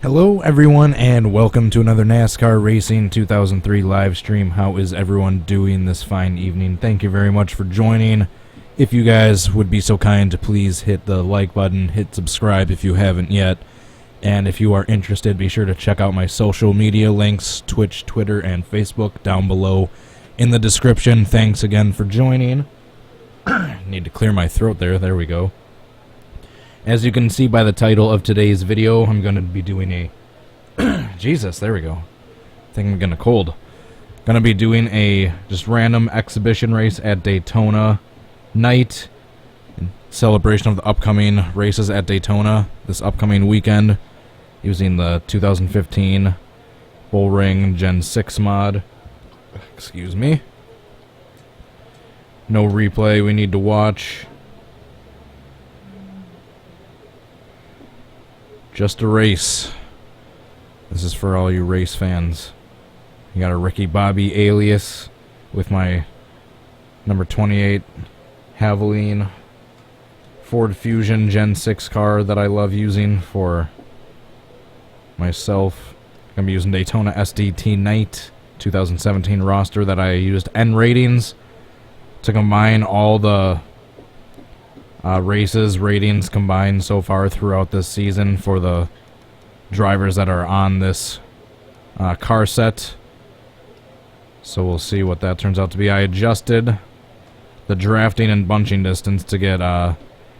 Hello everyone and welcome to another NASCAR Racing 2003 live stream. How is everyone doing this fine evening? Thank you very much for joining. If you guys would be so kind to please hit the like button, hit subscribe if you haven't yet. And if you are interested, be sure to check out my social media links, Twitch, Twitter, and Facebook down below in the description. Thanks again for joining. Need to clear my throat there. There we go. As you can see by the title of today's video, I'm going to be doing a... Jesus, there we go. I think I'm getting cold. Going to be doing a just random exhibition race at Daytona night in celebration of the upcoming races at Daytona this upcoming weekend, using the 2015 Bullring Gen 6 mod. Excuse me. No replay we need to watch. Just a race. This is for all you race fans. You got a Ricky Bobby alias with my number 28 Havoline Ford Fusion Gen 6 car that I love using for myself. I'm going to be using Daytona SDT Night 2017 roster that I used N ratings to combine all the ratings combined so far throughout this season for the drivers that are on this car set. So we'll see what that turns out to be. I adjusted the drafting and bunching distance to get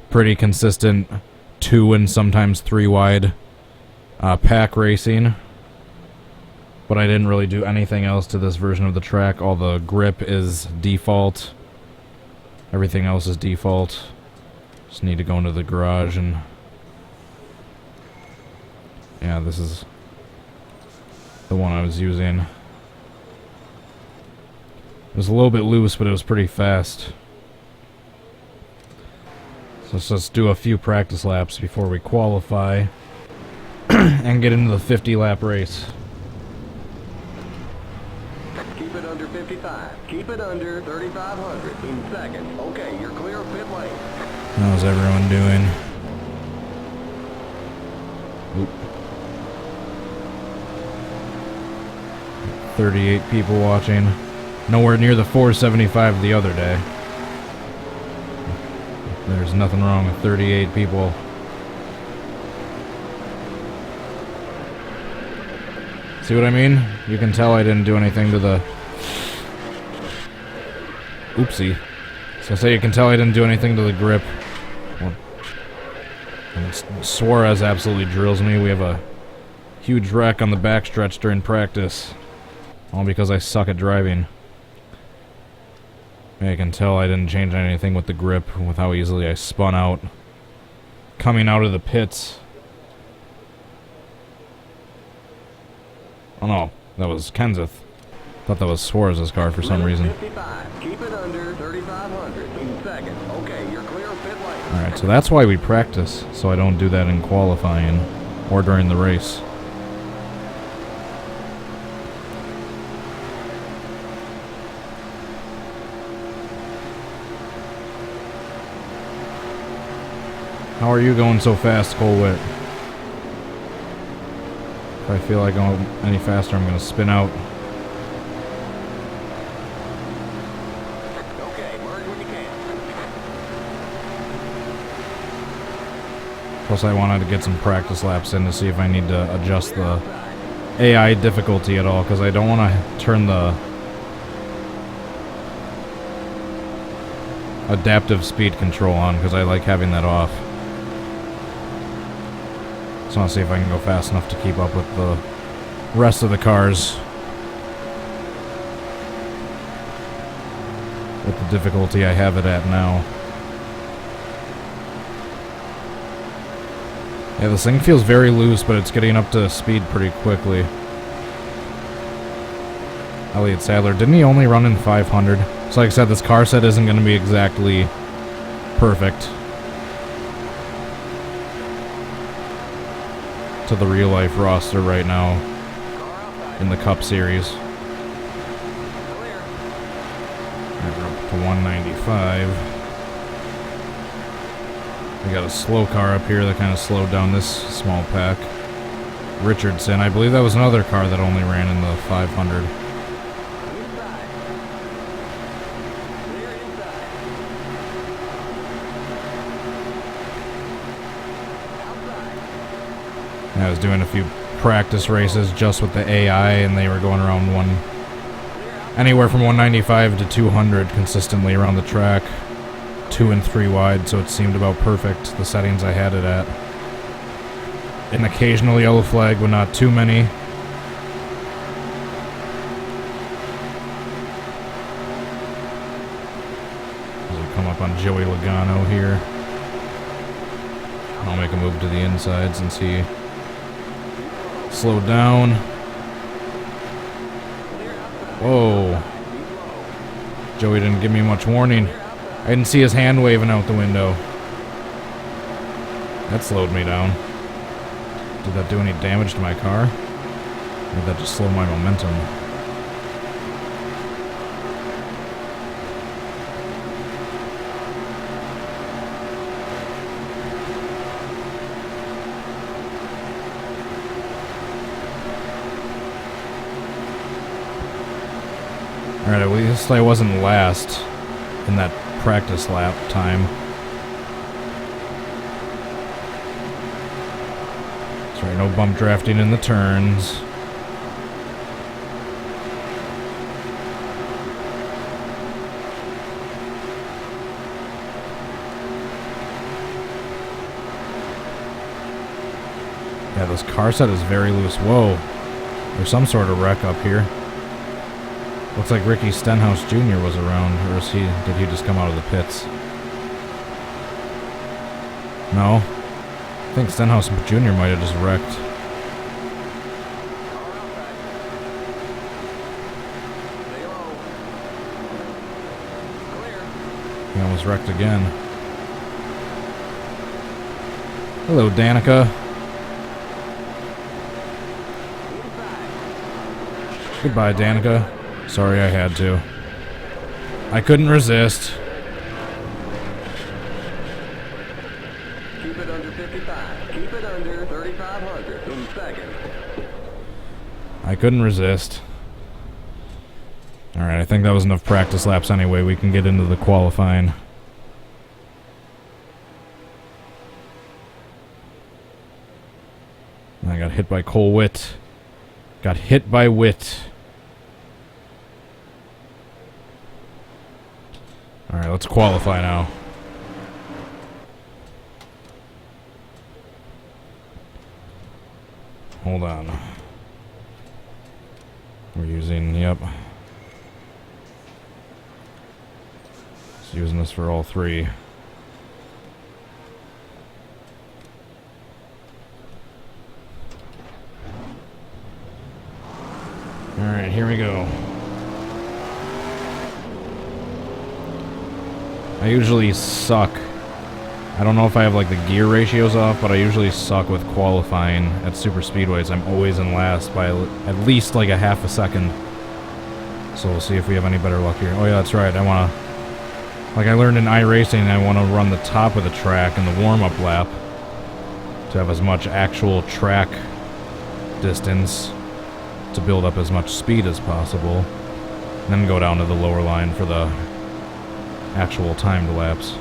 pretty consistent 2 and sometimes 3 wide pack racing. But I didn't really do anything else to this version of the track. All the grip is default. Everything else is default. Just need to go into the garage and... yeah, this is the one I was using. It was a little bit loose, but it was pretty fast. So let's just do a few practice laps before we qualify and get into the 50-lap race. Keep it under 55. Keep it under 3,500 in second. Okay, you're clear of pit lane. How's everyone doing? Oop. 38 people watching. Nowhere near the 475 the other day. There's nothing wrong with 38 people. See what I mean? You can tell I didn't do anything to the... oopsie. So say you can tell I didn't do anything to the grip. And Suarez absolutely drills me. We have a huge wreck on the backstretch during practice. All because I suck at driving. I can tell I didn't change anything with the grip, with how easily I spun out. Coming out of the pits. Oh no, that was Kenseth. Thought that was Suarez's car for some reason. 55. Keep it under 3,500 in second. Okay, you're clear of pit lane. Alright, so that's why we practice, so I don't do that in qualifying or during the race. How are you going so fast, Colwitt? If I feel like going any faster, I'm going to spin out. Plus I wanted to get some practice laps in to see if I need to adjust the AI difficulty at all, because I don't want to turn the adaptive speed control on, because I like having that off. Just want to see if I can go fast enough to keep up with the rest of the cars with the difficulty I have it at now. Yeah, this thing feels very loose, but it's getting up to speed pretty quickly. Elliott Sadler, didn't he only run in 500? So like I said, this car set isn't going to be exactly perfect to the real-life roster right now in the Cup Series. We're up to 195. We got a slow car up here that kind of slowed down this small pack. Richardson. I believe that was another car that only ran in the 500. Inside. Clear inside. Outside. I was doing a few practice races just with the AI, and they were going around anywhere from 195 to 200 consistently around the track, 2 and 3 wide, so it seemed about perfect, the settings I had it at. An occasional yellow flag, but not too many. As we come up on Joey Logano here, I'll make a move to the inside since he slowed down. Whoa. Joey didn't give me much warning. I didn't see his hand waving out the window. That slowed me down. Did that do any damage to my car? Or did that just slow my momentum? Alright, at least I wasn't last in that practice lap time. That's right, no bump drafting in the turns. Yeah, this car set is very loose. Whoa. There's some sort of wreck up here. Looks like Ricky Stenhouse Jr. was around, or did he just come out of the pits? No. I think Stenhouse Jr. might have just wrecked. He almost wrecked again. Hello, Danica. Goodbye, Danica. Sorry I had to. I couldn't resist. Keep it under 55. Keep it under 3,500 in second. I couldn't resist. Alright, I think that was enough practice laps anyway. We can get into the qualifying. I got hit by Cole Witt. Got hit by Witt. Alright, let's qualify now. Hold on. We're using, yep. Just using this for all three. Alright, here we go. I usually suck. I don't know if I have like the gear ratios off, but I usually suck with qualifying at super speedways. I'm always in last by at least like a half a second. So we'll see if we have any better luck here. Oh yeah, that's right. I want to, like I learned in iRacing, I want to run the top of the track in the warm-up lap to have as much actual track distance to build up as much speed as possible, and then go down to the lower line for the actual timed laps.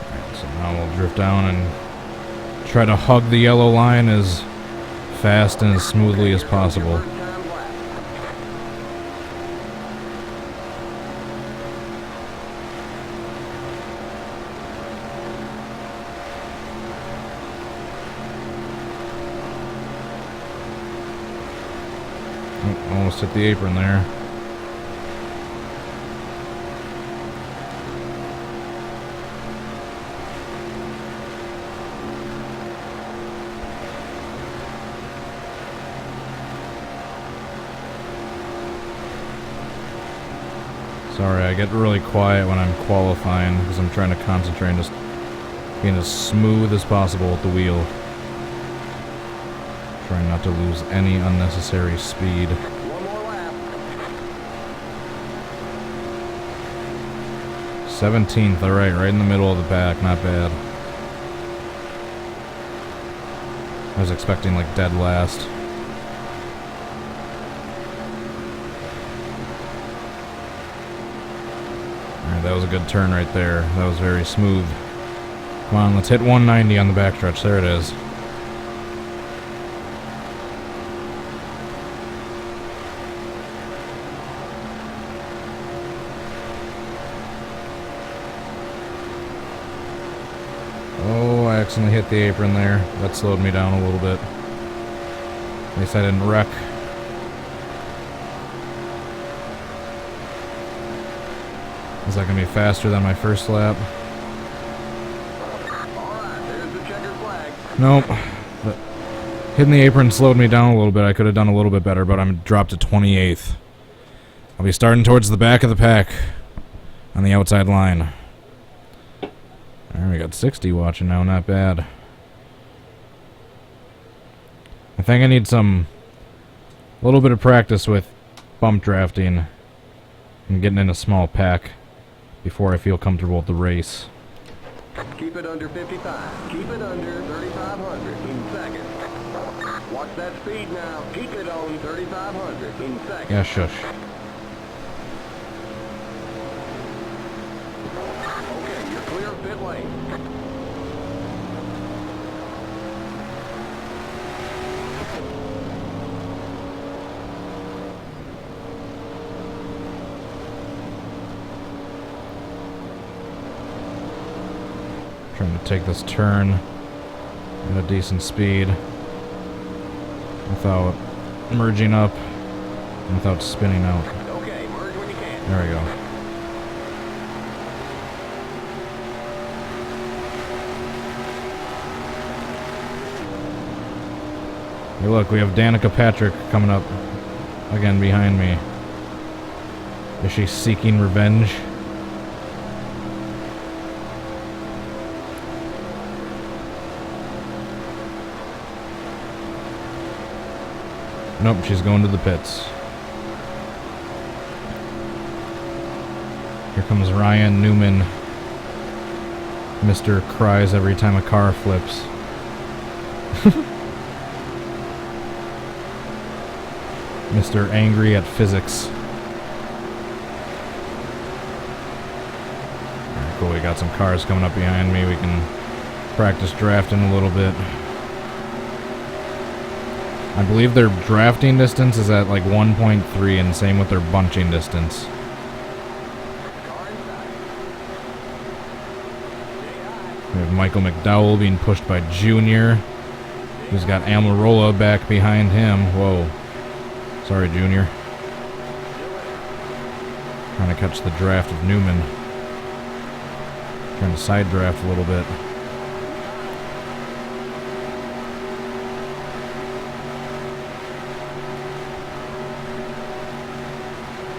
Alright, so now we'll drift down and try to hug the yellow line as fast and as smoothly as possible. Almost hit the apron there. Sorry, I get really quiet when I'm qualifying because I'm trying to concentrate on just being as smooth as possible at the wheel. Trying not to lose any unnecessary speed. One more lap. 17th, alright, right in the middle of the pack, not bad. I was expecting like dead last. Alright, that was a good turn right there. That was very smooth. Come on, let's hit 190 on the backstretch. There it is. Oh, I accidentally hit the apron there. That slowed me down a little bit. At least I didn't wreck. Is that going to be faster than my first lap? Alright, there's the checkered flag. Nope. But hitting the apron slowed me down a little bit. I could have done a little bit better, but I'm dropped to 28th. I'll be starting towards the back of the pack on the outside line. Alright, we got 60 watching now, not bad. I think I need a little bit of practice with bump drafting and getting in a small pack before I feel comfortable with the race. Keep it under 55. Keep it under 3,500 in second. Watch that speed now. Keep it on 3,500 in second. Yeah, shush. Okay, you're clear of pit lane. Trying to take this turn at a decent speed without merging up and without spinning out. Okay, merge when you can. There we go. Hey look, we have Danica Patrick coming up again behind me. Is she seeking revenge? Nope, she's going to the pits. Here comes Ryan Newman. Mr. Cries every time a car flips. Mr. Angry at Physics. Alright, cool, we got some cars coming up behind me. We can practice drafting a little bit. I believe their drafting distance is at like 1.3 and same with their bunching distance. We have Michael McDowell being pushed by Junior, who's got Almirola back behind him. Whoa. Sorry, Junior. Trying to catch the draft of Newman. Trying to side draft a little bit.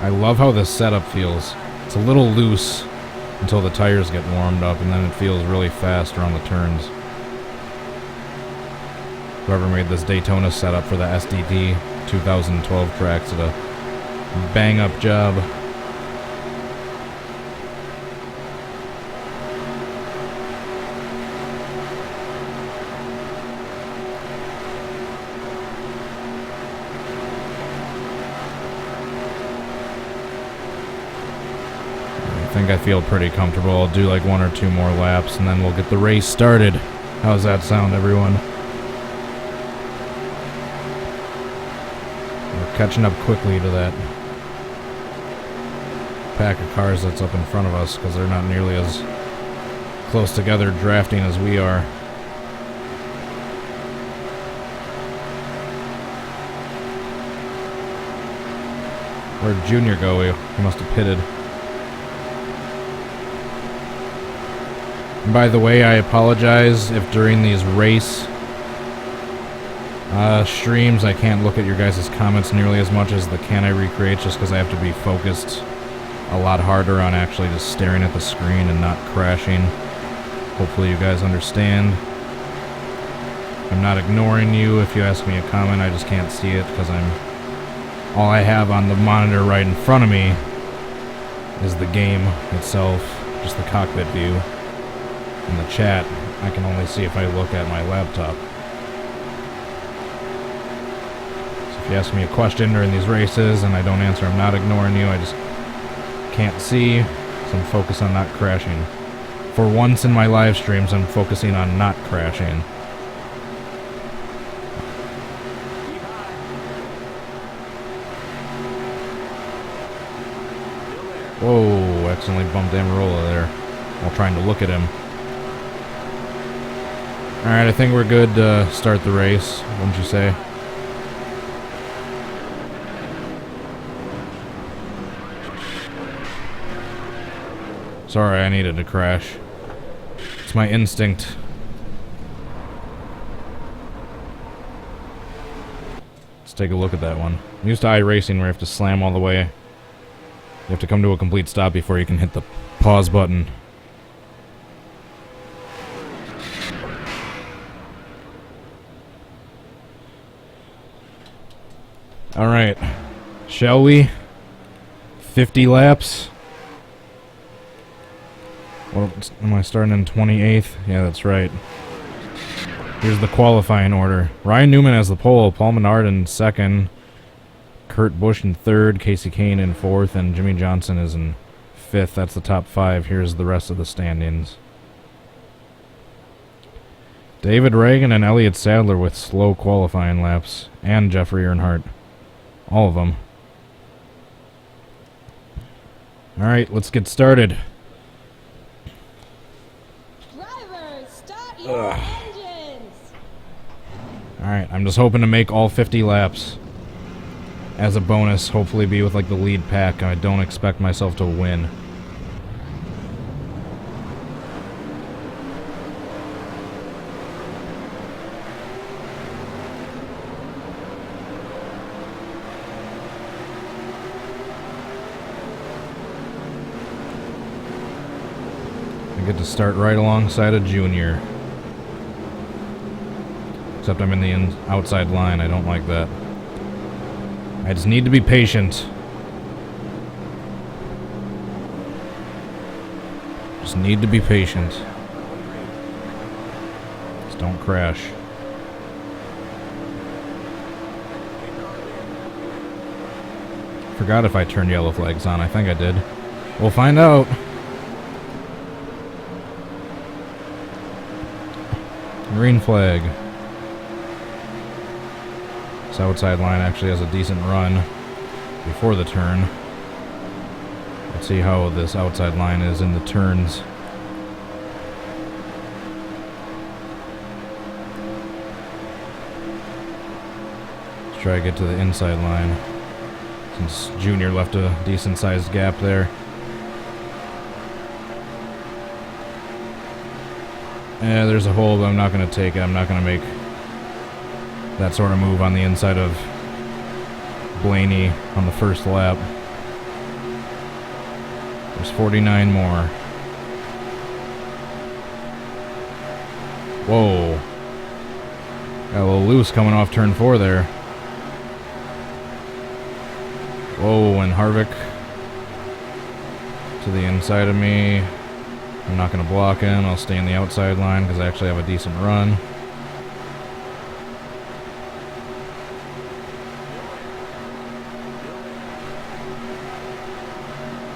I love how this setup feels. It's a little loose until the tires get warmed up, and then it feels really fast around the turns. Whoever made this Daytona setup for the SDD 2012 tracks did a bang-up job. I think I feel pretty comfortable. I'll do like 1 or 2 more laps and then we'll get the race started. How's that sound, everyone? We're catching up quickly to that pack of cars that's up in front of us because they're not nearly as close together drafting as we are. Where'd Junior go? He must have pitted. And by the way, I apologize if during these race streams I can't look at your guys' comments nearly as much as the Can I Recreate, just because I have to be focused a lot harder on actually just staring at the screen and not crashing. Hopefully you guys understand. I'm not ignoring you if you ask me a comment, I just can't see it because all I have on the monitor right in front of me is the game itself. just the cockpit view. In the chat, I can only see if I look at my laptop. So if you ask me a question during these races and I don't answer, I'm not ignoring you, I just can't see, so I'm focused on not crashing. For once in my live streams, I'm focusing on not crashing. Whoa, accidentally bumped Amarola there while trying to look at him. Alright, I think we're good to start the race, wouldn't you say? Sorry, I needed to crash. It's my instinct. Let's take a look at that one. I'm used to iRacing where you have to slam all the way. You have to come to a complete stop before you can hit the pause button. Alright. Shall we? 50 laps? Well, am I starting in 28th? Yeah, that's right. Here's the qualifying order. Ryan Newman has the pole, Paul Menard in second, Kurt Busch in third, Casey Kane in fourth, and Jimmy Johnson is in fifth. That's the top five. Here's the rest of the standings. David Reagan and Elliott Sadler with slow qualifying laps, and Jeffrey Earnhardt. All of them. Alright, let's get started. Drivers, start your engines. Alright, I'm just hoping to make all 50 laps. As a bonus, hopefully be with like the lead pack. I don't expect myself to win. I get to start right alongside a junior. Except I'm in the outside line. I don't like that. I just need to be patient. Just need to be patient. Just don't crash. Forgot if I turned yellow flags on. I think I did. We'll find out. Green flag. This outside line actually has a decent run before the turn. Let's see how this outside line is in the turns. Let's try to get to the inside line, since Junior left a decent sized gap there. Yeah, there's a hole, but I'm not going to take it. I'm not going to make that sort of move on the inside of Blaney on the first lap. There's 49 more. Whoa. Got a little loose coming off turn 4 there. Whoa, and Harvick to the inside of me. I'm not going to block him. I'll stay in the outside line because I actually have a decent run.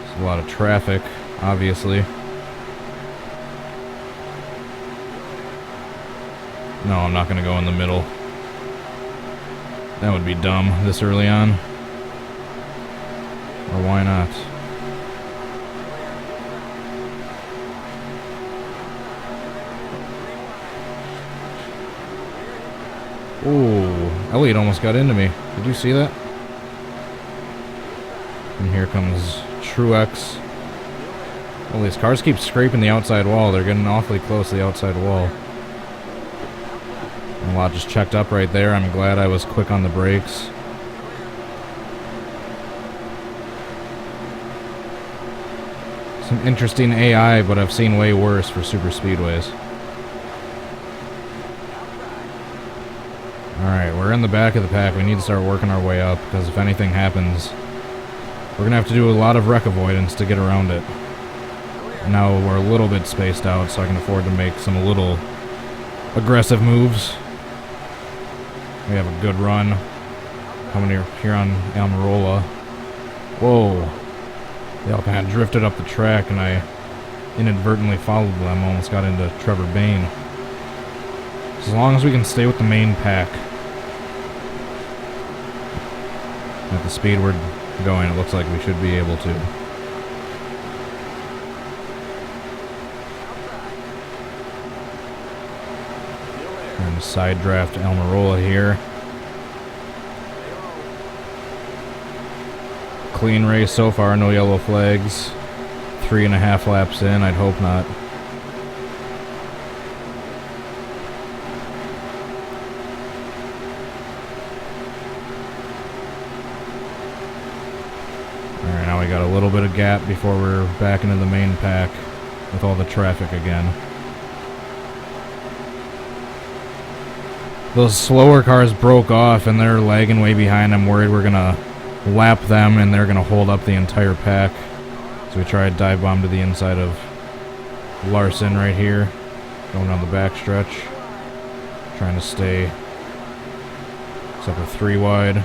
There's a lot of traffic, obviously. No, I'm not going to go in the middle. That would be dumb this early on. Or why not? Ooh, Elliott almost got into me. Did you see that? And here comes Truex. Well, these cars keep scraping the outside wall. They're getting awfully close to the outside wall. And a lot just checked up right there. I'm glad I was quick on the brakes. Some interesting AI, but I've seen way worse for super speedways. Alright, we're in the back of the pack. We need to start working our way up, because if anything happens, we're going to have to do a lot of wreck avoidance to get around it. Now we're a little bit spaced out, so I can afford to make some little aggressive moves. We have a good run coming here on Almirola. Whoa. They all kind of drifted up the track, and I inadvertently followed them. Almost got into Trevor Bayne. As long as we can stay with the main pack. At the speed we're going, it looks like we should be able to. Trying to side draft Almirola here. Clean race so far, no yellow flags. 3.5 laps in, I'd hope not. Alright, now we got a little bit of gap before we're back into the main pack with all the traffic again. Those slower cars broke off and they're lagging way behind. I'm worried we're gonna lap them and they're gonna hold up the entire pack. So we try a dive bomb to the inside of Larson right here, going down the back stretch, trying to stay except for 3 wide.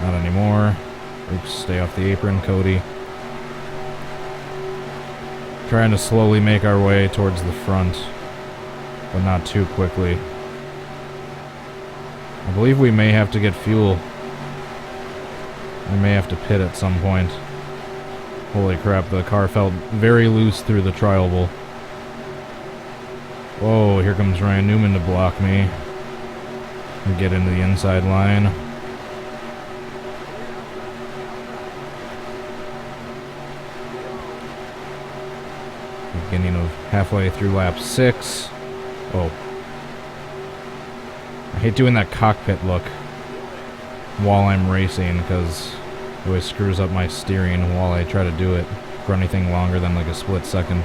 Not anymore. Oops, stay off the apron, Cody. Trying to slowly make our way towards the front, but not too quickly. I believe we may have to get fuel. I may have to pit at some point. Holy crap, the car felt very loose through the tri-oval. Whoa, here comes Ryan Newman to block me. We get into the inside line. Beginning of halfway through lap 6. Oh. I hate doing that cockpit look while I'm racing because it always screws up my steering while I try to do it for anything longer than like a split second.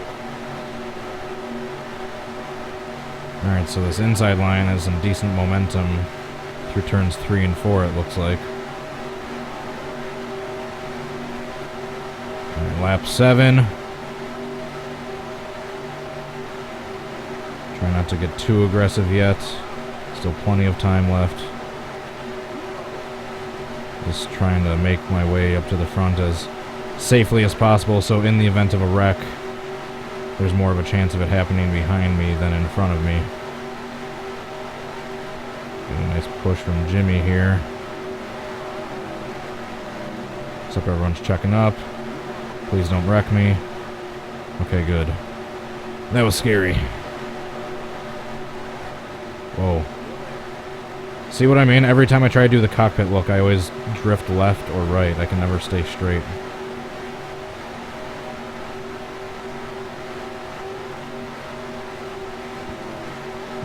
Alright, so this inside line has some decent momentum through turns 3 and 4, it looks like. Alright, lap 7. Try not to get too aggressive yet. Still plenty of time left. Just trying to make my way up to the front as safely as possible, so in the event of a wreck, there's more of a chance of it happening behind me than in front of me. Get a nice push from Jimmy here. Except everyone's checking up. Please don't wreck me. Okay, good. That was scary. Whoa. See what I mean? Every time I try to do the cockpit look, I always drift left or right. I can never stay straight.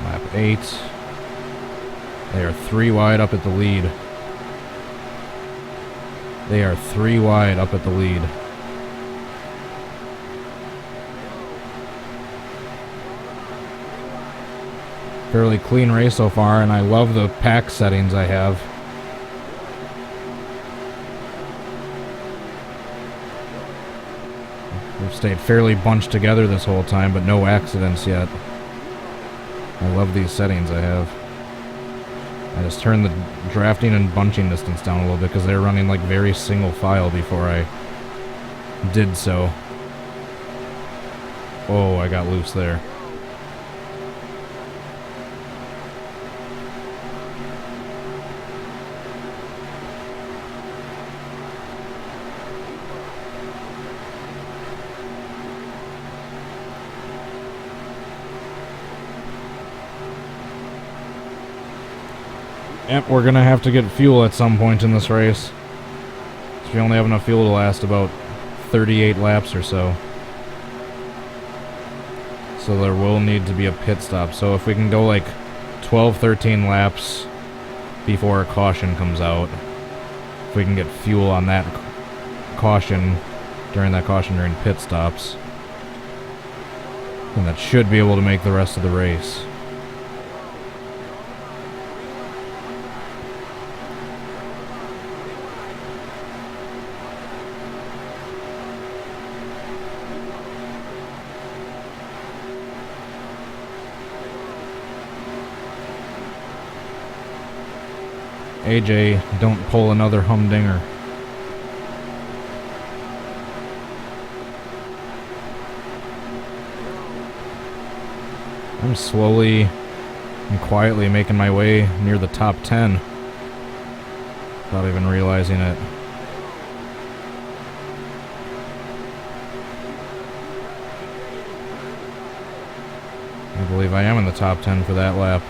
Lap 8. They are 3 wide up at the lead. They are 3 wide up at the lead. Fairly clean race so far, and I love the pack settings I have. We've stayed fairly bunched together this whole time, but no accidents yet. I love these settings I have. I just turned the drafting and bunching distance down a little bit because they were running like very single file before I did so. Oh, I got loose there. Yep, we're gonna have to get fuel at some point in this race. So we only have enough fuel to last about 38 laps or so. So there will need to be a pit stop. So if we can go like 12, 13 laps before a caution comes out, if we can get fuel on that caution during pit stops, then that should be able to make the rest of the race. AJ, don't pull another humdinger. I'm slowly and quietly making my way near the top 10 without even realizing it. I believe I am in the top 10 for that lap.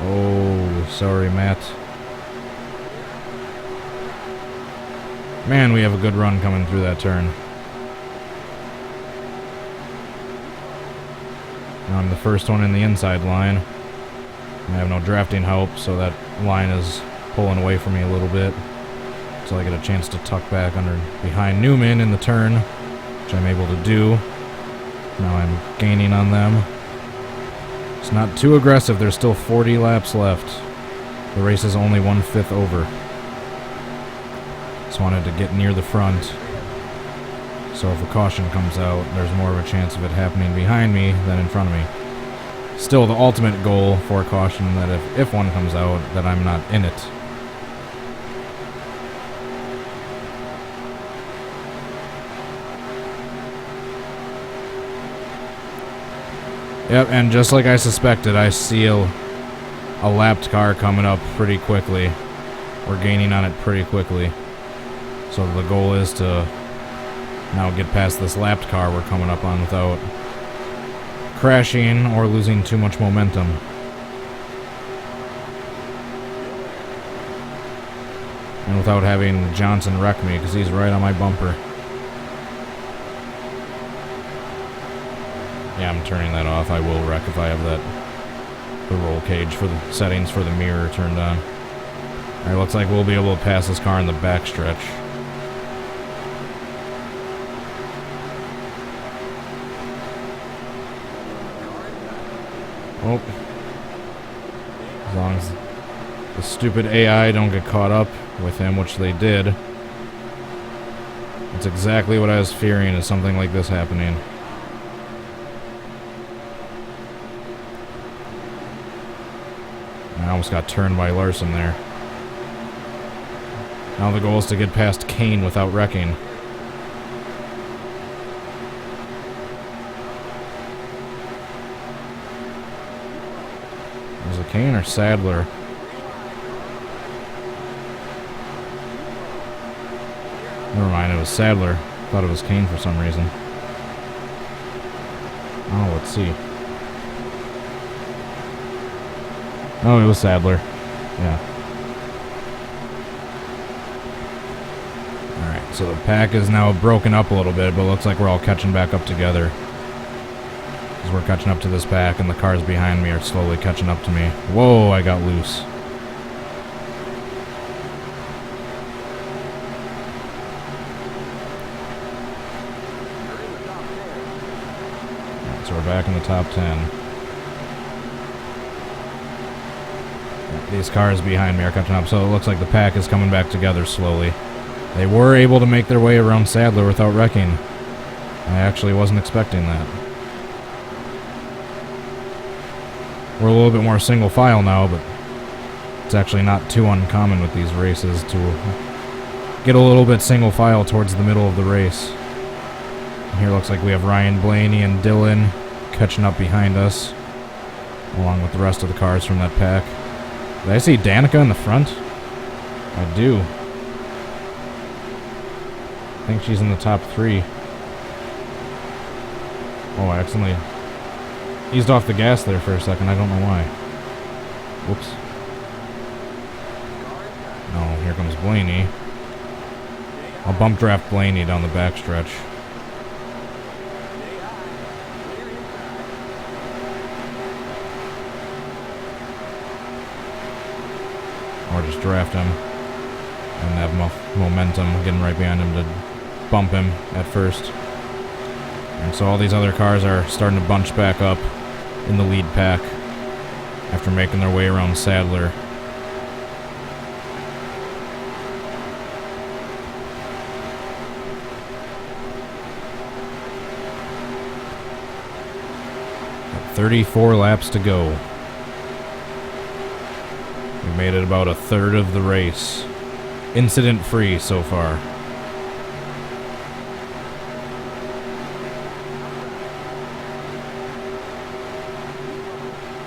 Oh, sorry, Matt. Man, we have a good run coming through that turn. Now I'm the first one in the inside line. I have no drafting help, so that line is pulling away from me a little bit. So I get a chance to tuck back under behind Newman in the turn, which I'm able to do. Now I'm gaining on them. It's not too aggressive. There's still 40 laps left. The race is only 1/5 over. Just wanted to get near the front. So if a caution comes out, there's more of a chance of it happening behind me than in front of me. Still, the ultimate goal for a caution that if one comes out, that I'm not in it. Yep, and just like I suspected, I see a lapped car coming up pretty quickly. We're gaining on it pretty quickly. So the goal is to now get past this lapped car we're coming up on without crashing or losing too much momentum. And without having Johnson wreck me, because he's right on my bumper. Yeah, I'm turning that off. I will wreck if I have the roll cage for the settings for the mirror turned on. Alright, looks like we'll be able to pass this car in the backstretch. Oh. As long as the stupid AI don't get caught up with him, which they did. That's exactly what I was fearing, is something like this happening. I almost got turned by Larson there. Now the goal is to get past Kane without wrecking. Was it Kane or Sadler? Never mind, it was Sadler. Thought it was Kane for some reason. Oh, let's see. Oh, it was Sadler. Yeah. Alright, so the pack is now broken up a little bit, but it looks like we're all catching back up together. Because we're catching up to this pack, and the cars behind me are slowly catching up to me. Whoa, I got loose. Alright, so we're back in the top 10. These cars behind me are catching up, so it looks like the pack is coming back together slowly. They were able to make their way around Sadler without wrecking. I actually wasn't expecting that. We're a little bit more single file now, but it's actually not too uncommon with these races to get a little bit single file towards the middle of the race. And here looks like we have Ryan Blaney and Dylan catching up behind us, along with the rest of the cars from that pack. Did I see Danica in the front? I do. I think she's in the top 3. Oh, I accidentally eased off the gas there for a second. I don't know why. Whoops. Oh, here comes Blaney. I'll bump draft Blaney down the backstretch. Or just draft him and have momentum getting right behind him to bump him at first. And so all these other cars are starting to bunch back up in the lead pack after making their way around Sadler. 34 laps to go. We made it about a third of the race. Incident-free so far.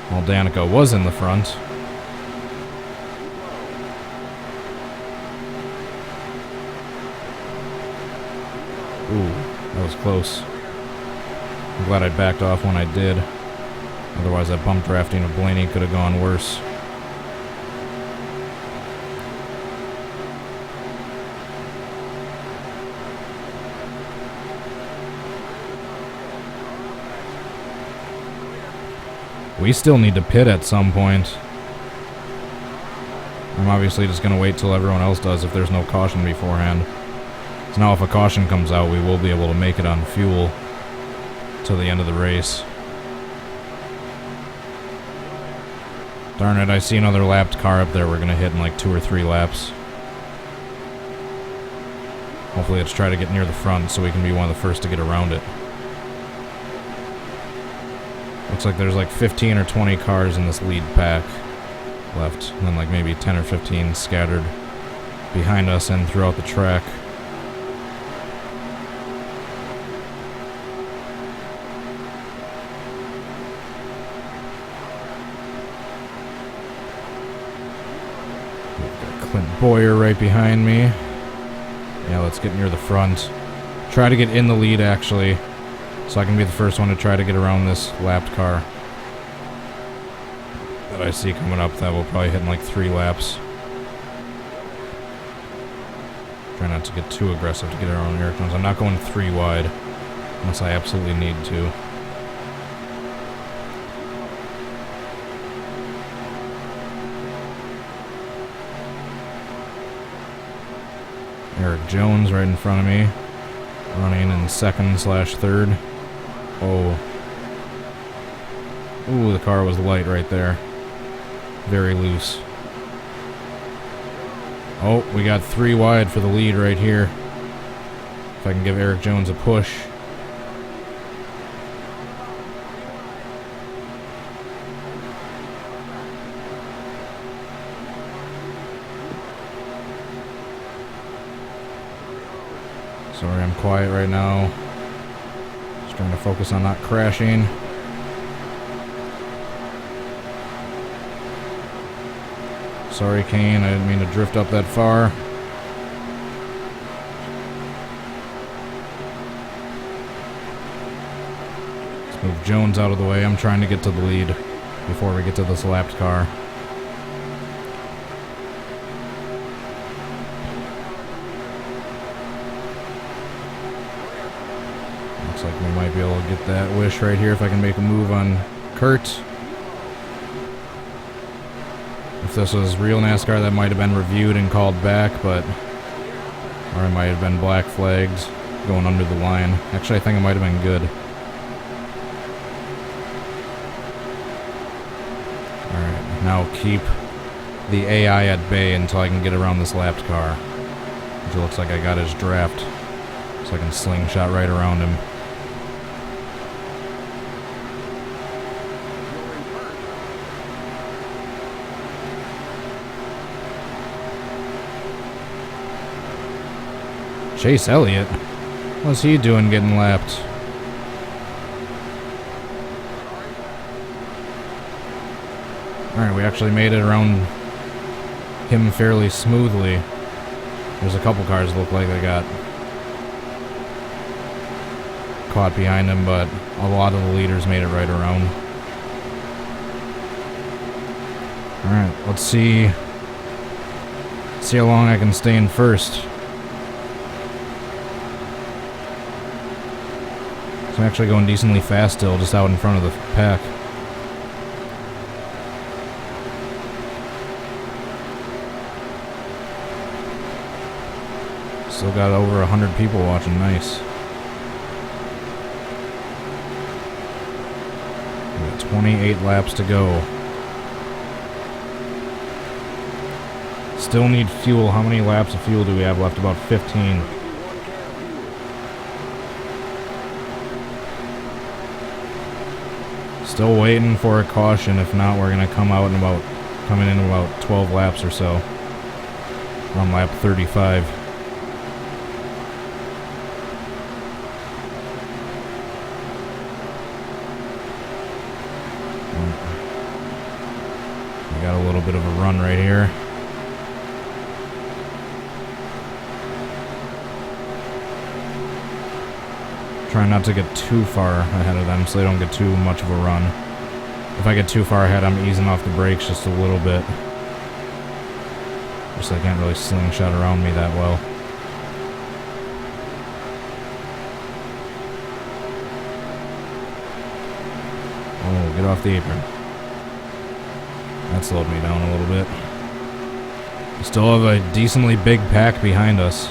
Well, Danica was in the front. Ooh, that was close. I'm glad I backed off when I did. Otherwise, that bump drafting of Blaney could have gone worse. We still need to pit at some point. I'm obviously just going to wait till everyone else does if there's no caution beforehand. So now if a caution comes out, we will be able to make it on fuel till the end of the race. Darn it, I see another lapped car up there we're going to hit in like 2 or 3 laps. Hopefully let's try to get near the front so we can be one of the first to get around it. Looks like there's like 15 or 20 cars in this lead pack left, and then like maybe 10 or 15 scattered behind us and throughout the track. We've got Clint Boyer right behind me. Yeah, let's get near the front. Try to get in the lead actually, so I can be the first one to try to get around this lapped car that I see coming up that will probably hit in like 3 laps. Try not to get too aggressive to get around Eric Jones. I'm not going 3 wide unless I absolutely need to. Eric Jones right in front of me, running in 2nd/3rd. Oh. Ooh, the car was light right there. Very loose. Oh, we got 3 wide for the lead right here. If I can give Eric Jones a push. Sorry, I'm quiet right now. Just trying to focus on not crashing. Sorry, Kane, I didn't mean to drift up that far. Let's move Jones out of the way. I'm trying to get to the lead before we get to this lapped car. Looks like we might be able to get that wish right here if I can make a move on Kurt. If this was real NASCAR, that might have been reviewed and called back, but... or it might have been black flagged going under the line. Actually, I think it might have been good. Alright, now keep the AI at bay until I can get around this lapped car. Which it looks like I got his draft. So I can slingshot right around him. Chase Elliott? What's he doing getting lapped? Alright, we actually made it around him fairly smoothly. There's a couple cars that look like they got caught behind him, but a lot of the leaders made it right around. Alright, let's see how long I can stay in first. I'm actually going decently fast still, just out in front of the pack. Still got over 100 people watching, nice. We got 28 laps to go. Still need fuel. How many laps of fuel do we have left? About 15. Still waiting for a caution. If not, we're gonna coming in about 12 laps or so. We're on lap 35. We got a little bit of a run right here. Trying not to get too far ahead of them so they don't get too much of a run. If I get too far ahead, I'm easing off the brakes just a little bit. Just so they can't really slingshot around me that well. Oh, get off the apron. That slowed me down a little bit. We still have a decently big pack behind us.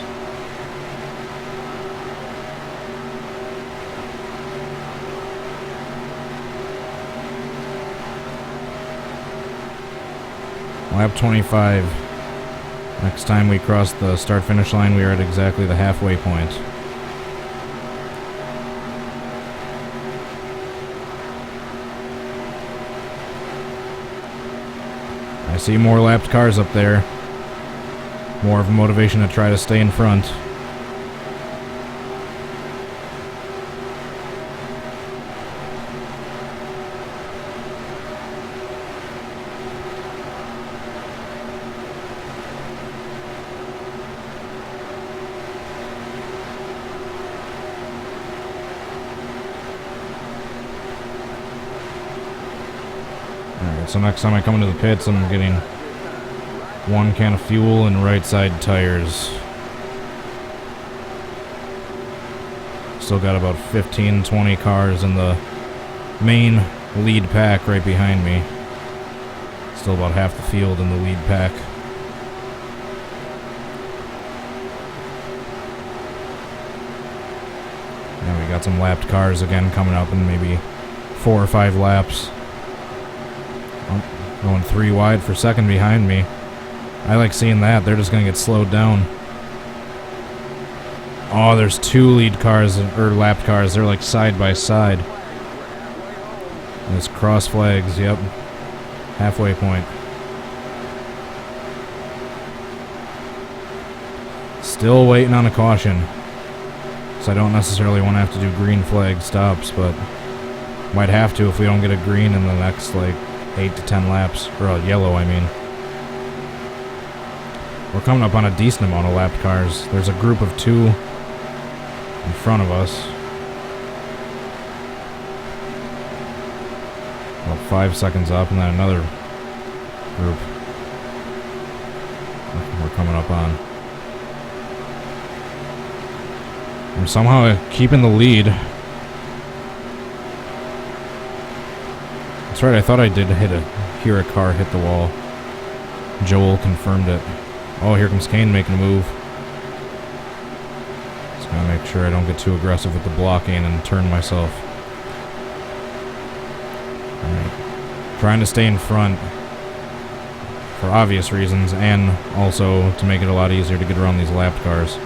Lap 25. Next time we cross the start-finish line, we are at exactly the halfway point. I see more lapped cars up there. More of a motivation to try to stay in front. So next time I come into the pits, I'm getting 1 can of fuel and right side tires. Still got about 15, 20 cars in the main lead pack right behind me. Still about half the field in the lead pack. And we got some lapped cars again coming up in maybe 4 or 5 laps. Going 3 wide for second behind me. I like seeing that. They're just going to get slowed down. Oh, there's 2 lead cars, or lapped cars. They're like side by side. There's cross flags, yep. Halfway point. Still waiting on a caution. So I don't necessarily want to have to do green flag stops, but might have to if we don't get a green in the next, like, 8 to 10 laps, or yellow, I mean. We're coming up on a decent amount of lapped cars. There's a group of 2 in front of us. About 5 seconds up, and then another group we're coming up on. I'm somehow keeping the lead. That's right, I thought I did hear a car hit the wall. Joel confirmed it. Oh, here comes Kane making a move. Just gotta make sure I don't get too aggressive with the blocking and turn myself. Alright. Trying to stay in front for obvious reasons, and also to make it a lot easier to get around these lapped cars.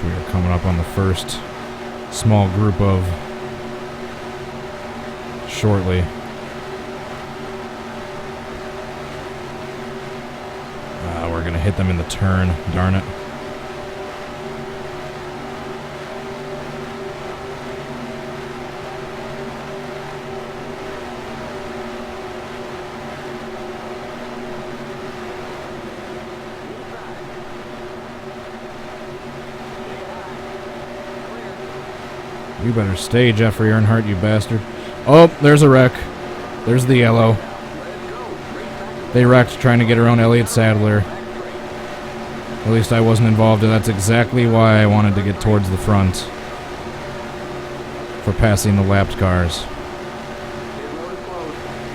We are coming up on the first small group of shortly. We're going to hit them in the turn, darn it. You better stay, Jeffrey Earnhardt, you bastard. Oh, there's a wreck. There's the yellow. They wrecked trying to get around Elliott Sadler. At least I wasn't involved, and that's exactly why I wanted to get towards the front. For passing the lapped cars.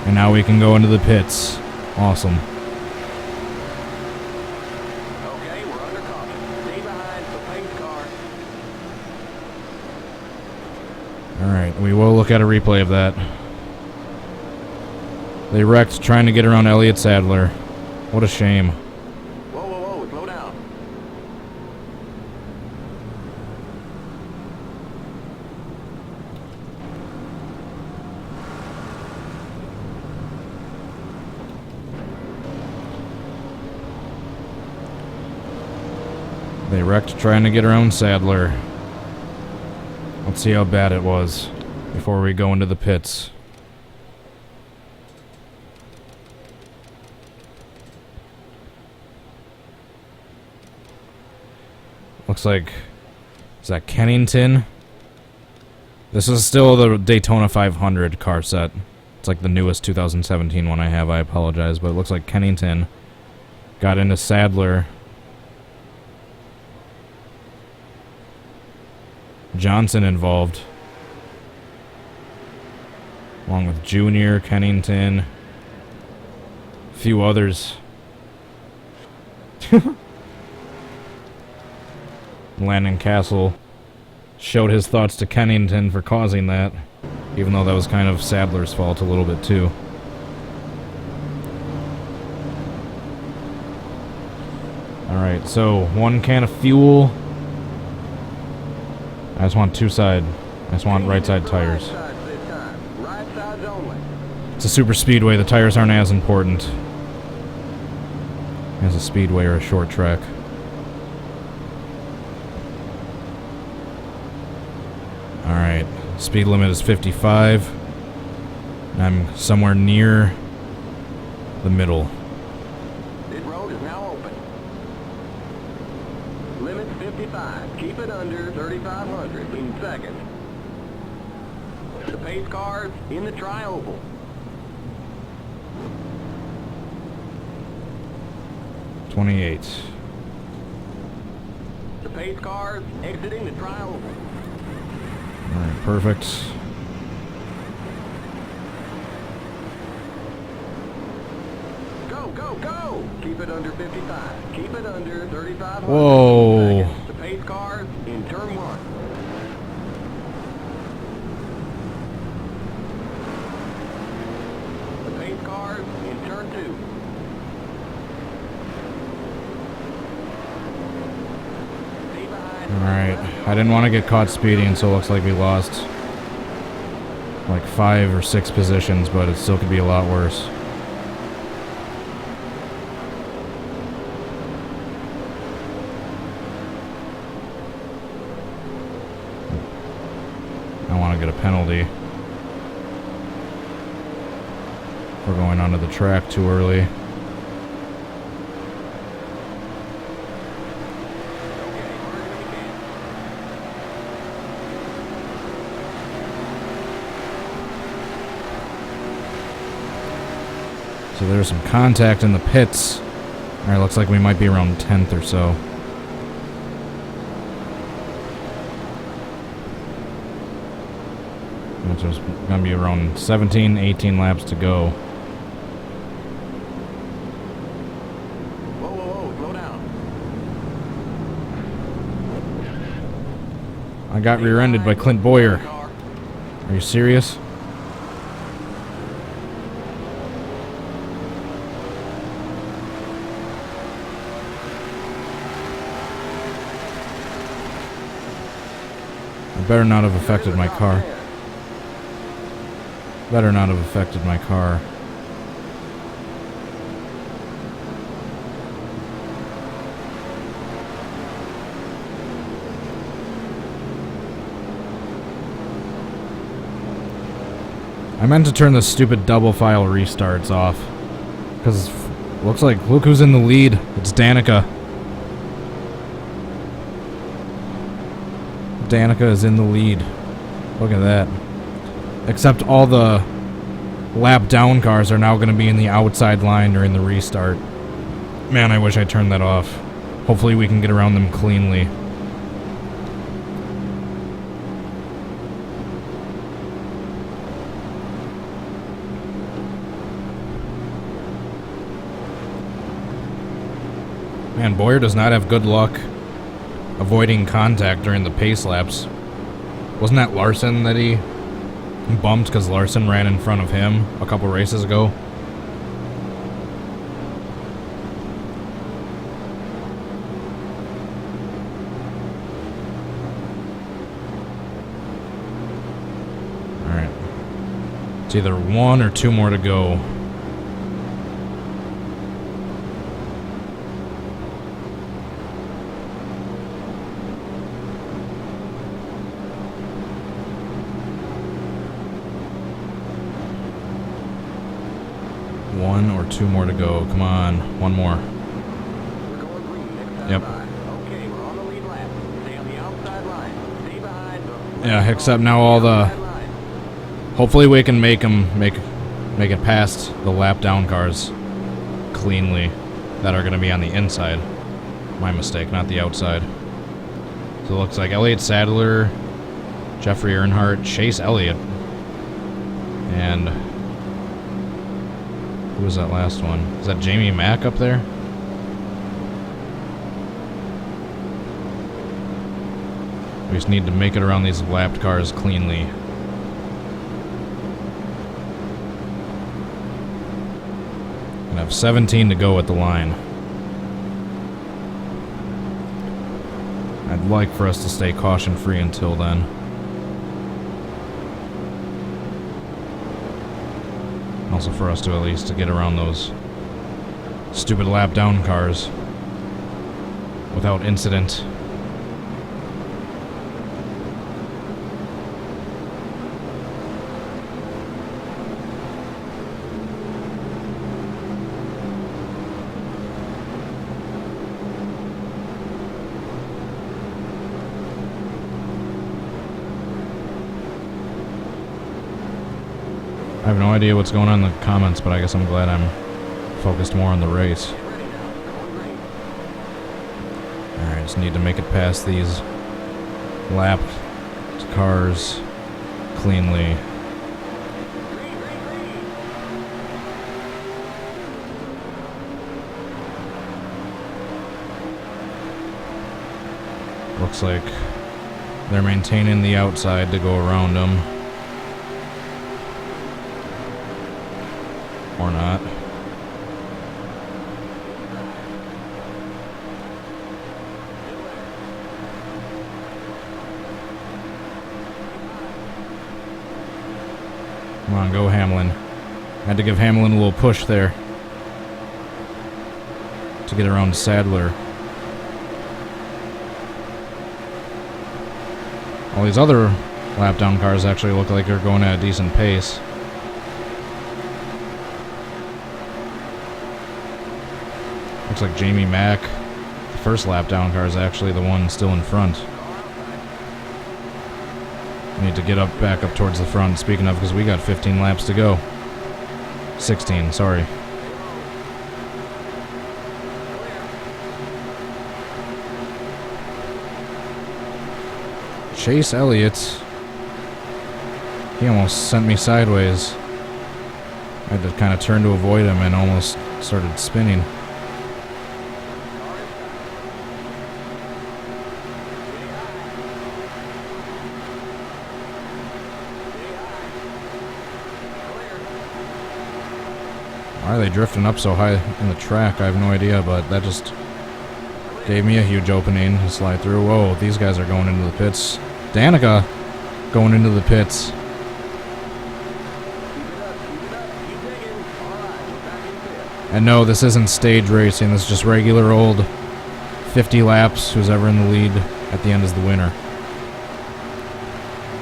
And now we can go into the pits. Awesome. Okay, we're under caution. Stay behind the paint car. Alright, we will look at a replay of that. They wrecked trying to get around Elliott Sadler. What a shame. Whoa, whoa, whoa, slow down. They wrecked trying to get around Sadler. Let's see how bad it was before we go into the pits. Looks like... Is that Kennington? This is still the Daytona 500 car set. It's like the newest 2017 one I have, I apologize, but it looks like Kennington got into Sadler. Johnson involved, along with Junior, Kennington, a few others. Landon Castle showed his thoughts to Kennington for causing that, even though that was kind of Sadler's fault a little bit too. Alright, so 1 can of fuel. I just want 2 side. I just want right side tires. Right sides only. It's a super speedway. The tires aren't as important as a speedway or a short track. Alright. Speed limit is 55. And I'm somewhere near the middle. Pit road is now open. Limit 55. Keep it under 3,500 in seconds. The pace cars in the tri-oval. .28. The pace cars exiting the tri-oval. Alright, perfect. Go, go, go! Keep it under 55. Keep it under 3,500. Whoa. The pace cars in turn 1. The pace cars in turn 2. Stay behind. Alright. I didn't want to get caught speeding, so it looks like we lost like 5 or 6 positions, but it still could be a lot worse. I want to get a penalty for going onto the track too early. So there's some contact in the pits. Alright, looks like we might be around 10th or so. There's going to be around 17, 18 laps to go. Whoa, whoa, whoa, slow down. I got rear-ended by Clint Boyer. Are you serious? It better not have affected my car. Better not have affected my car. I meant to turn the stupid double file restarts off. Because look who's in the lead. It's Danica. Danica is in the lead. Look at that. Except all the lap down cars are now going to be in the outside line during the restart. Man, I wish I turned that off. Hopefully we can get around them cleanly. Man, Boyer does not have good luck avoiding contact during the pace laps. Wasn't that Larson that he bumped because Larson ran in front of him a couple races ago? It's either 1 or 2 more to go. One or 2 more to go. Come on. 1 more. We're going green next time Yep. by. Okay, we're on the lead lap. Stay on the outside line. Stay behind the... Yeah, except now all the... outside line. Hopefully we can make it past the lap down cars cleanly that are going to be on the inside. My mistake, not the outside. So it looks like Elliott Sadler, Jeffrey Earnhardt, Chase Elliott, and who was that last one? Is that Jamie Mack up there? We just need to make it around these lapped cars cleanly. And have 17 to go at the line. I'd like for us to stay caution-free until then. Also for us to at least to get around those stupid lap down cars without incident. I have no idea what's going on in the comments, but I guess I'm glad I'm focused more on the race. Get ready now. Going green. Alright, just need to make it past these lapped cars cleanly. Green, green, green. Looks like they're maintaining the outside to go around them. Or not. Come on, go Hamlin. Had to give Hamlin a little push there to get around Sadler. All these other lap down cars actually look like they're going at a decent pace. Looks like Jamie Mack, the first lap down car, is actually the one still in front. We need to get back up towards the front, speaking of, because we got 15 laps to go. 16, sorry. Chase Elliott. He almost sent me sideways. I had to kind of turn to avoid him and almost started spinning. Why are they drifting up so high in the track? I have no idea, but that just gave me a huge opening to slide through. Whoa, these guys are going into the pits. Danica going into the pits. Keep it up, keep it up, keep digging. All right, we're back in fifth. And no, this isn't stage racing. This is just regular old 50 laps. Who's ever in the lead at the end is the winner.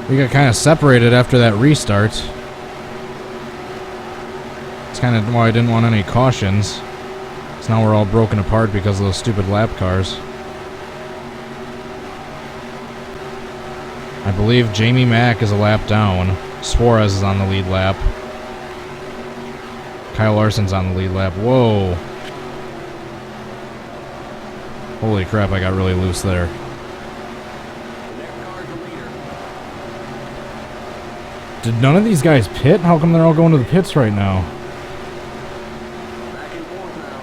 We got kind of separated after that restart. It's kind of why I didn't want any cautions. So now we're all broken apart because of those stupid lap cars. I believe Jamie Mack is a lap down. Suarez is on the lead lap. Kyle Larson's on the lead lap. Whoa. Holy crap, I got really loose there. The next car's the leader. Did none of these guys pit? How come they're all going to the pits right now? Back and forth now.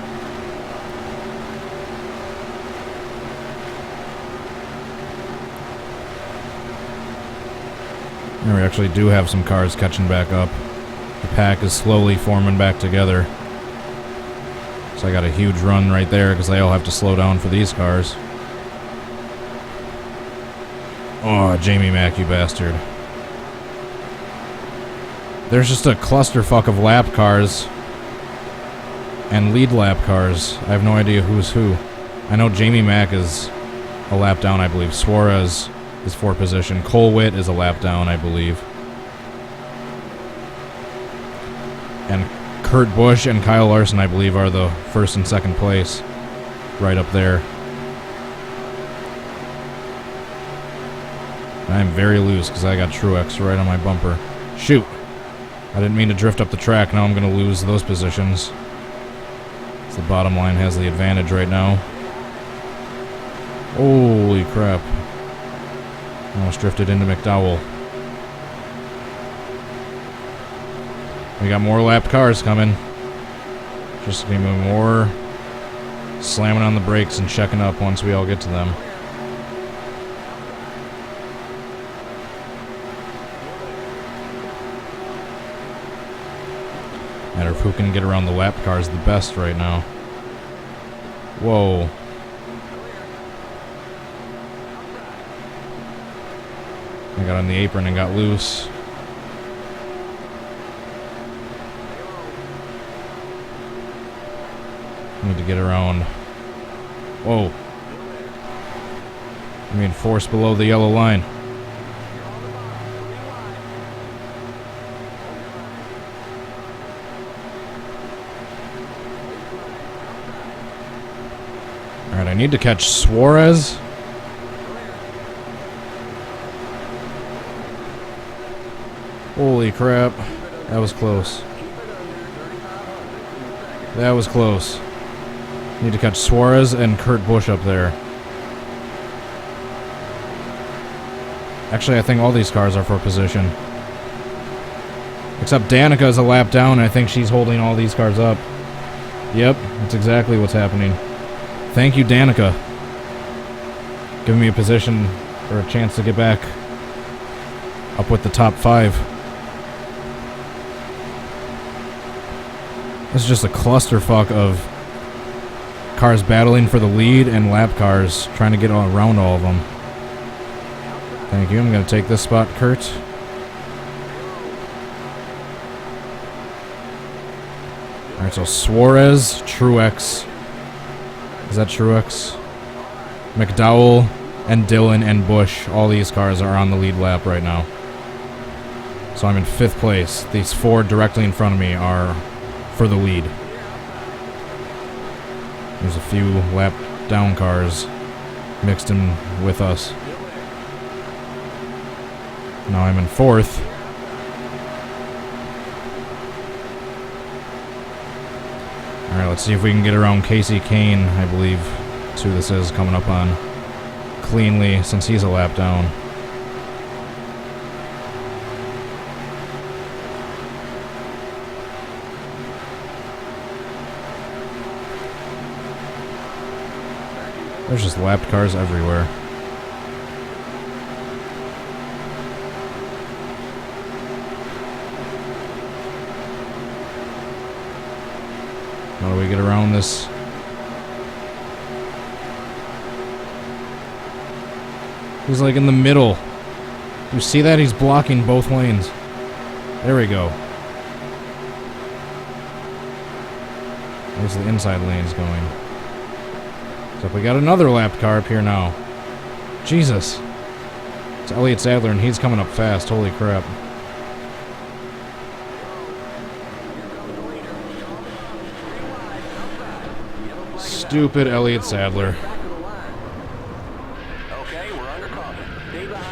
And we actually do have some cars catching back up. The pack is slowly forming back together. So I got a huge run right there because they all have to slow down for these cars. Oh, Jamie Mack, you bastard. There's just a clusterfuck of lap cars and lead lap cars. I have no idea who's who. I know Jamie Mack is a lap down, I believe. Suarez is 4th position. Cole Witt is a lap down, I believe. And Kurt Busch and Kyle Larson, I believe, are the 1st and 2nd place. Right up there. I am very loose because I got Truex right on my bumper. Shoot! I didn't mean to drift up the track. Now I'm going to lose those positions. So the bottom line has the advantage right now. Holy crap. Almost drifted into McDowell. We got more lap cars coming. Just going to be more slamming on the brakes and checking up once we all get to them. Matter of who can get around the lap cars the best right now. Whoa. I got on the apron and got loose. Need to get around. Whoa. I mean, force below the yellow line. Alright, I need to catch Suarez. Holy crap. That was close. That was close. Need to catch Suarez and Kurt Busch up there. Actually, I think all these cars are for position. Except Danica is a lap down, and I think she's holding all these cars up. Yep, that's exactly what's happening. Thank you, Danica. Giving me a position or a chance to get back up with the top 5. This is just a clusterfuck of cars battling for the lead and lap cars trying to get around all of them. Thank you. I'm going to take this spot, Kurt. Alright, so Suarez, Truex. Is that Truex? McDowell and Dillon and Busch. All these cars are on the lead lap right now. So I'm in 5th place. These 4 directly in front of me are for the lead. There's a few lap down cars mixed in with us. Now I'm in 4th. Alright, let's see if we can get around Casey Kane, I believe. That's who this is coming up on cleanly since he's a lap down. There's just lapped cars everywhere. How do we get around this? He's like in the middle. You see that? He's blocking both lanes. There we go. Where's the inside lanes going? So we got another lapped car up here now. Jesus. It's Elliott Sadler, and he's coming up fast. Holy crap. Stupid Elliott Sadler.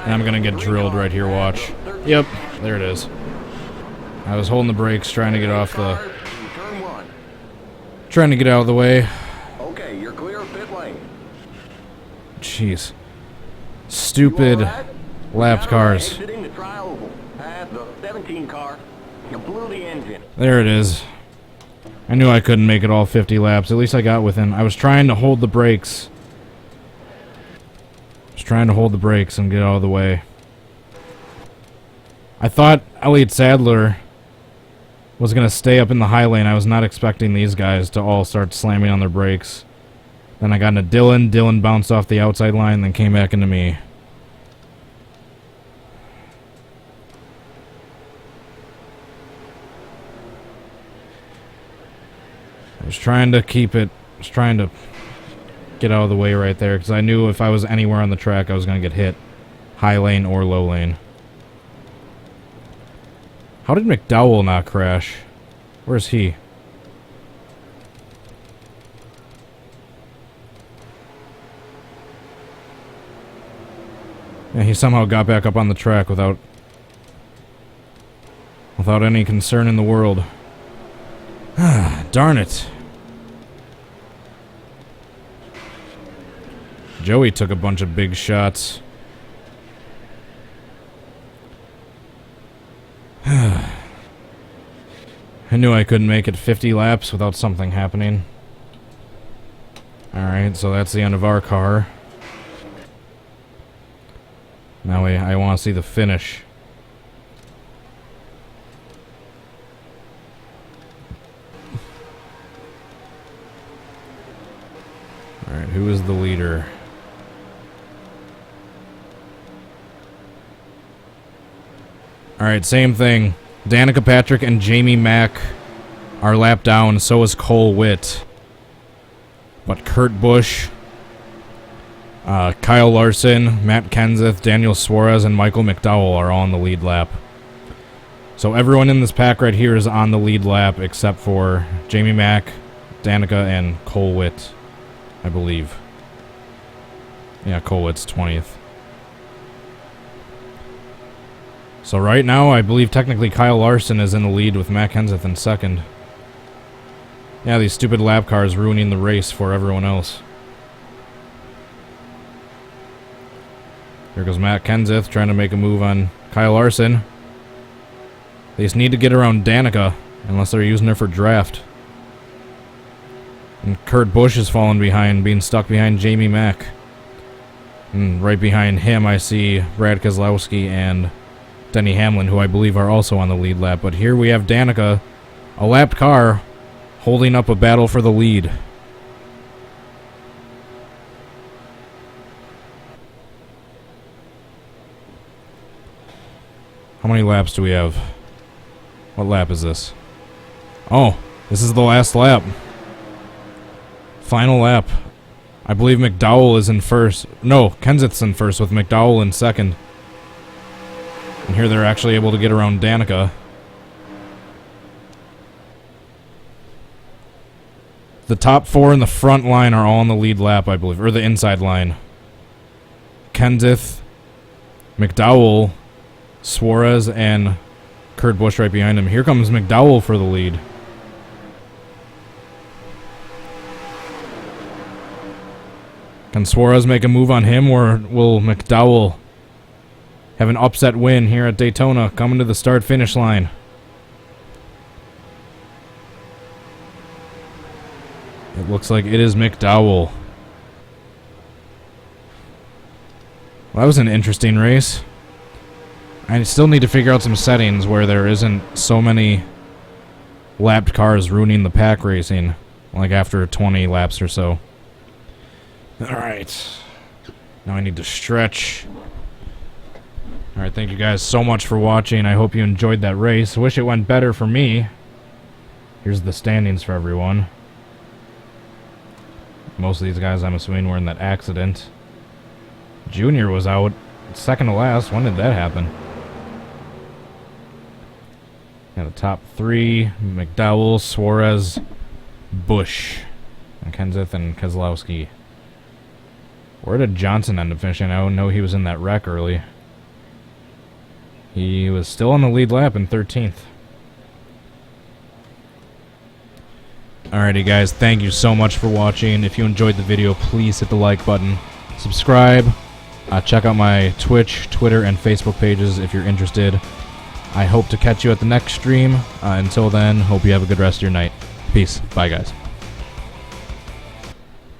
And I'm going to get drilled right here, watch. Yep, there it is. I was holding the brakes, trying to get off the... Trying to get out of the way. Okay, you're clear of pit lane. Jeez. Stupid lapped cars. Exiting the tri-oval. The 17 car. You blew the engine. There it is. I knew I couldn't make it all 50 laps. At least I got within. I was trying to hold the brakes. Trying to hold the brakes and get out of the way. I thought Elliott Sadler was going to stay up in the high lane. I was not expecting these guys to all start slamming on their brakes. Then I got into Dillon. Dillon bounced off the outside line, then came back into me. was trying to keep it, was trying to get out of the way right there, because I knew if I was anywhere on the track, I was going to get hit. High lane or low lane. How did McDowell not crash? Where's he? Yeah, he somehow got back up on the track without any concern in the world. Darn it. Joey took a bunch of big shots. I knew I couldn't make it 50 laps without something happening. Alright, so that's the end of our car. Now I want to see the finish. Alright, who is the leader? Alright, same thing. Danica Patrick and Jamie Mack are lapped down, so is Cole Witt. But Kurt Busch, Kyle Larson, Matt Kenseth, Daniel Suarez, and Michael McDowell are all on the lead lap. So everyone in this pack right here is on the lead lap except for Jamie Mack, Danica, and Cole Witt, I believe. Yeah, Cole Witt's 20th. So right now, I believe technically Kyle Larson is in the lead with Matt Kenseth in second. Yeah, these stupid lap cars ruining the race for everyone else. Here goes Matt Kenseth trying to make a move on Kyle Larson. They just need to get around Danica, unless they're using her for draft. And Kurt Busch is falling behind, being stuck behind Jamie Mack. And right behind him, I see Brad Keselowski and Denny Hamlin, who I believe are also on the lead lap. But here we have Danica, a lapped car, holding up a battle for the lead. How many laps do we have? What lap is this? Oh, this is the last lap. Final lap. I believe McDowell is in first. No, Kenseth's in first with McDowell in second. And here they're actually able to get around Danica. The top four in the front line are all on the lead lap, I believe, or the inside line. Kenseth, McDowell, Suarez, and Kurt Busch right behind him. Here comes McDowell for the lead. Can Suarez make a move on him, or will McDowell have an upset win here at Daytona, coming to the start-finish line? It looks like it is McDowell. Well, that was an interesting race. I still need to figure out some settings where there isn't so many lapped cars ruining the pack racing, like after 20 laps or so. Alright. Now I need to stretch. Alright, thank you guys so much for watching. I hope you enjoyed that race. Wish it went better for me. Here's the standings for everyone. Most of these guys, I'm assuming, were in that accident. Junior was out second to last. When did that happen? Yeah, the top three: McDowell, Suarez, Busch, and Kenseth and Keselowski. Where did Johnson end up finishing? I don't know. He was in that wreck early. He was still on the lead lap in 13th. Alrighty guys, thank you so much for watching. If you enjoyed the video, please hit the like button. Subscribe. Check out my Twitch, Twitter, and Facebook pages if you're interested. I hope to catch you at the next stream. Until then, hope you have a good rest of your night. Peace. Bye guys.